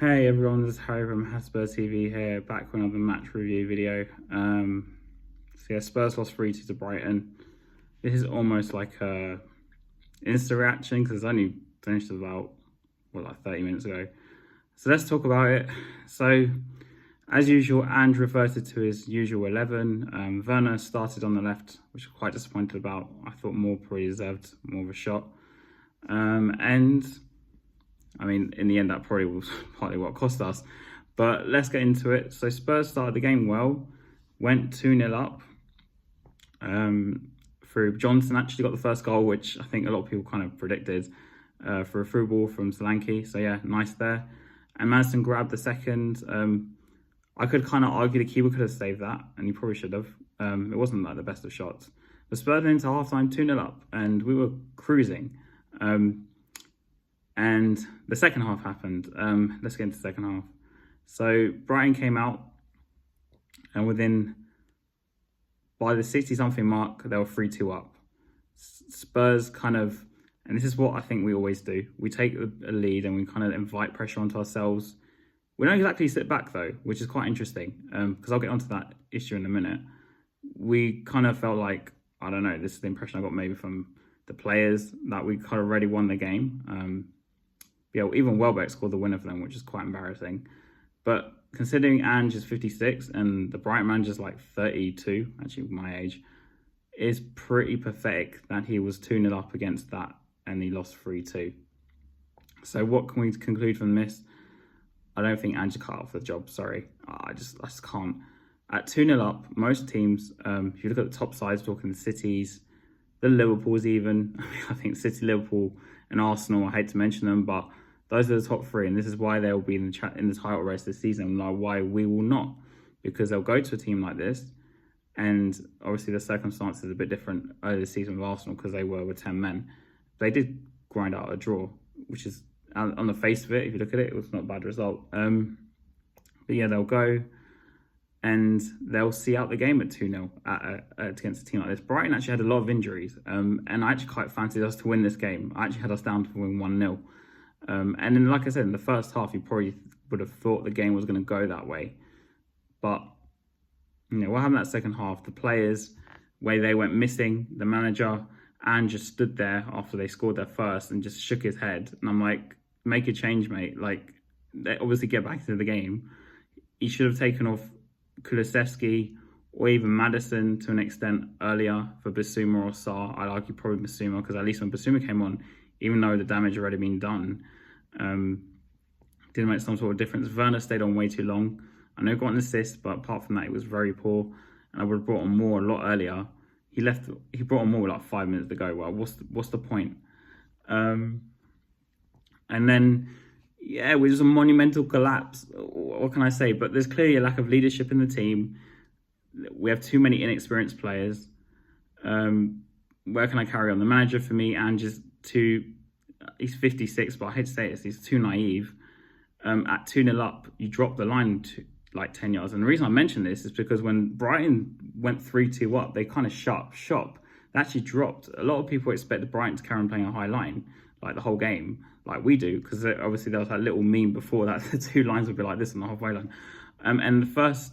Hey everyone, this is Harry from Spurs TV here, back with another match review video. Spurs lost 3-2 to Brighton. This is almost like a instant reaction because it's only finished about, 30 minutes ago. So let's talk about it. So, as usual, Ange reverted to his usual 11. Werner started on the left, which I'm quite disappointed about. I thought Moore probably deserved more of a shot. In the end, that probably was partly what cost us. But let's get into it. So Spurs started the game well, went 2-0 up. Through Johnson actually got the first goal, which I think a lot of people kind of predicted, for a through ball from Solanke. So yeah, nice there. And Madison grabbed the second. I could kind of argue the keeper could have saved that, and he probably should have. It wasn't like the best of shots. But Spurs went into half-time 2-0 up, and we were cruising. And the second half happened. Let's get into the second half. So Brighton came out, and by the 60-something mark, they were 3-2 up. Spurs and this is what I think we always do. We take a lead and we kind of invite pressure onto ourselves. We don't exactly sit back though, which is quite interesting, because I'll get onto that issue in a minute. We kind of felt like, I don't know, this is the impression I got maybe from the players, that we kind of already won the game. Even Welbeck scored the winner for them, which is quite embarrassing. But considering Ange is 56 and the Brighton manager's like 32, actually my age, it's pretty pathetic that he was 2-0 up against that and he lost 3-2. So what can we conclude from this? I don't think Ange cut out for the job, sorry. I just can't. At 2-0 up, most teams, if you look at the top sides, talking the Cities, the Liverpools even, I think City, Liverpool and Arsenal, I hate to mention them, but those are the top three, and this is why they'll be in the title race this season, and like why we will not, because they'll go to a team like this, and obviously the circumstances are a bit different earlier this season with Arsenal because they were with 10 men. They did grind out a draw, which is, on the face of it, if you look at it, it was not a bad result. But yeah, they'll go and they'll see out the game at 2-0 against a team like this. Brighton actually had a lot of injuries, and I actually quite fancied us to win this game. I actually had us down to win 1-0. And then, like I said, in the first half, you probably would have thought the game was going to go that way. But, what happened in that second half? The players, where they went missing, the manager, and just stood there after they scored their first and just shook his head. And I'm like, make a change, mate. Like, they obviously get back into the game. He should have taken off Kulusevski or even Madison to an extent earlier for Bissouma or Sarr. I'd argue probably Bissouma, because at least when Bissouma came on, even though the damage had already been done, didn't make some sort of difference. Werner stayed on way too long. I know he got an assist, but apart from that, it was very poor. And I would have brought on Moore a lot earlier. He brought on Moore like 5 minutes to go. Well, what's the point? And then, yeah, it was a monumental collapse. What can I say? But there's clearly a lack of leadership in the team. We have too many inexperienced players. Where can I carry on? The manager, for me, and just he's 56, but I hate to say it, he's too naive. At 2-0 up, you drop the line to like 10 yards. And the reason I mention this is because when Brighton went 3-2 up, they kind of shop. They actually dropped. A lot of people expected Brighton to carry on playing a high line, like the whole game, like we do, because obviously there was that little meme before that the two lines would be like this on the halfway line. And the first,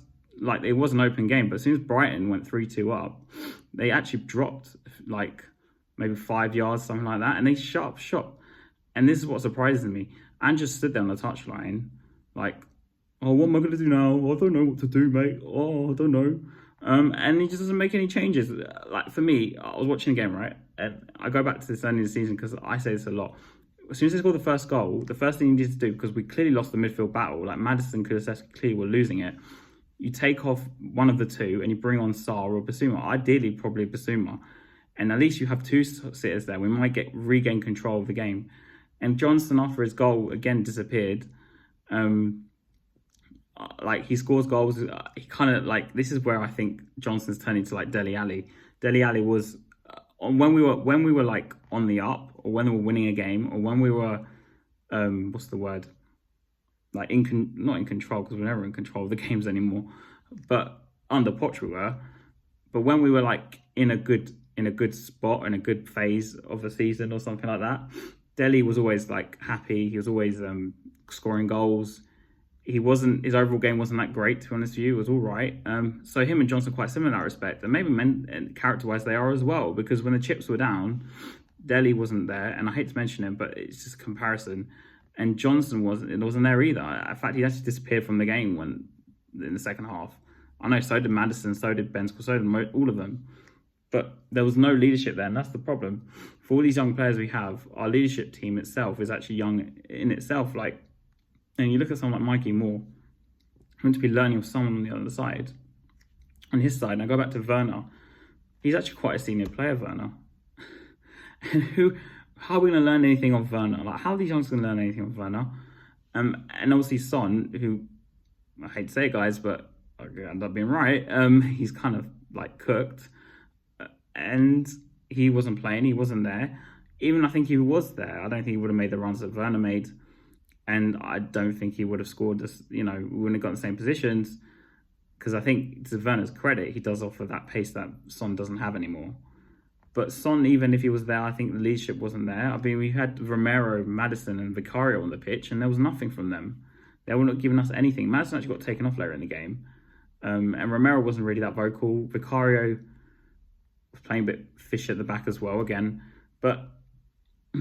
it was an open game, but as soon as Brighton went 3-2 up, they actually dropped like maybe 5 yards, something like that, and they shot. And this is what surprises me. And just stood there on the touchline, like, oh, what am I going to do now? I don't know what to do, mate. Oh, I don't know. And he just doesn't make any changes. Like, for me, I was watching the game, right? And I go back to this early in the season because I say this a lot. As soon as they scored the first goal, the first thing you need to do, because we clearly lost the midfield battle, like Madison and Kulusevski clearly were losing it, you take off one of the two and you bring on Sarr or Bissouma. Ideally, probably Bissouma. And at least you have two sitters there. We might regain control of the game. And Johnson, after his goal, again disappeared. He scores goals. He kind of this is where I think Johnson's turning to like Dele Alli. Dele Alli was when we were like on the up, or when we were winning a game, or when we were what's the word? Like not in control, because we're never in control of the games anymore. But under Poch we were. But when we were like in a good spot, in a good phase of the season or something like that, Dele was always like happy. He was always scoring goals. his overall game wasn't that great, to be honest with you. It was all right. So him and Johnson are quite similar in that respect, and maybe character-wise they are as well, because when the chips were down, Delhi wasn't there, and I hate to mention him, but it's just a comparison. And Johnson wasn't there either. In fact, he actually disappeared from the game in the second half. I know, so did Maddison, so did Ben, so did all of them. But there was no leadership there, and that's the problem. For all these young players we have, our leadership team itself is actually young in itself. And you look at someone like Mikey Moore, meant to be learning with someone on the other side. On his side, and I go back to Werner. He's actually quite a senior player, Werner. And how are we going to learn anything of Werner? Like, how are these youngsters going to learn anything of Werner? And obviously Son, who, I hate to say it, guys, but I end up being right. He's kind of like cooked. And he wasn't playing, he wasn't there. Even I think he was there, I don't think he would have made the runs that Werner made. And I don't think he would have scored this, we wouldn't have got in the same positions. Because I think, to Werner's credit, he does offer that pace that Son doesn't have anymore. But Son, even if he was there, I think the leadership wasn't there. I mean, we had Romero, Maddison and Vicario on the pitch, and there was nothing from them. They were not giving us anything. Maddison actually got taken off later in the game. And Romero wasn't really that vocal. Vicario was playing a bit fish at the back as well, again. But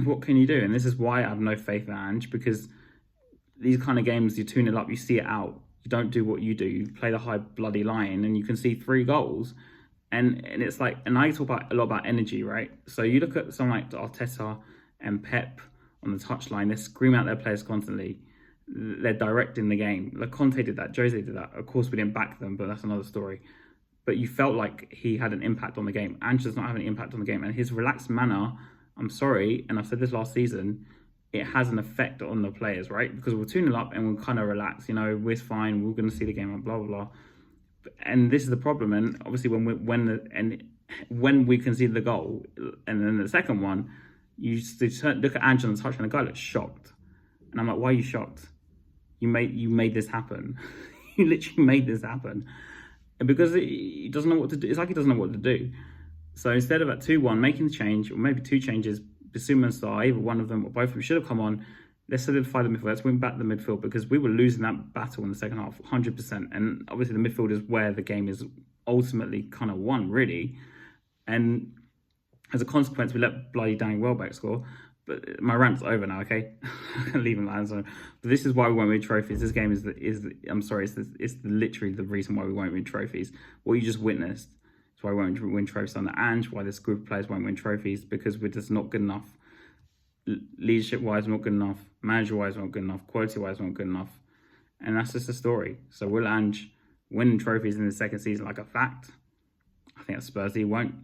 what can you do? And this is why I have no faith in Ange, because these kind of games, you tune it up, you see it out. You don't do what you do. You play the high bloody line, and you can see 3 goals. And it's like, and I talk a lot about energy, right? So you look at someone like Arteta and Pep on the touchline, they scream out their players constantly. They're directing the game. Like Conte did that, Jose did that. Of course, we didn't back them, but that's another story. But you felt like he had an impact on the game. Ange does not have an impact on the game. And his relaxed manner, I'm sorry, and I've said this last season, it has an effect on the players, right? Because we're tuning up and we're kind of relaxed. We're fine. We're going to see the game and blah, blah, blah. And this is the problem. And obviously when we conceded the goal, and then the second one, you look at Ange on the touch and the guy looks shocked. And I'm like, why are you shocked? You made this happen. You literally made this happen. And because he doesn't know what to do. It's like he doesn't know what to do. So instead of at 2-1, making the change, or maybe 2 changes, Bissouma and Sarr, either one of them or both of them should have come on. Let's solidify the midfield. Let's win back the midfield, because we were losing that battle in the second half, 100%. And obviously the midfield is where the game is ultimately kind of won, really. And as a consequence, we let bloody Danny Welbeck score. But my rant's over now, okay? I'm leaving that. But this is why we won't win trophies. This game is it's literally the reason why we won't win trophies. What you just witnessed is why we won't win trophies under Ange, why this group of players won't win trophies, because we're just not good enough. Leadership-wise, not good enough. Manager-wise, not good enough. Quality-wise, not good enough. And that's just the story. So will Ange win trophies in the second season like a fact? I think at Spurs he won't.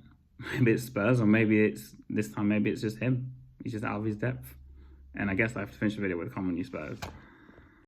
Maybe it's Spurs, or maybe it's this time, maybe it's just him. He's just out of his depth. And I guess I have to finish the video with "Come on, you Spurs."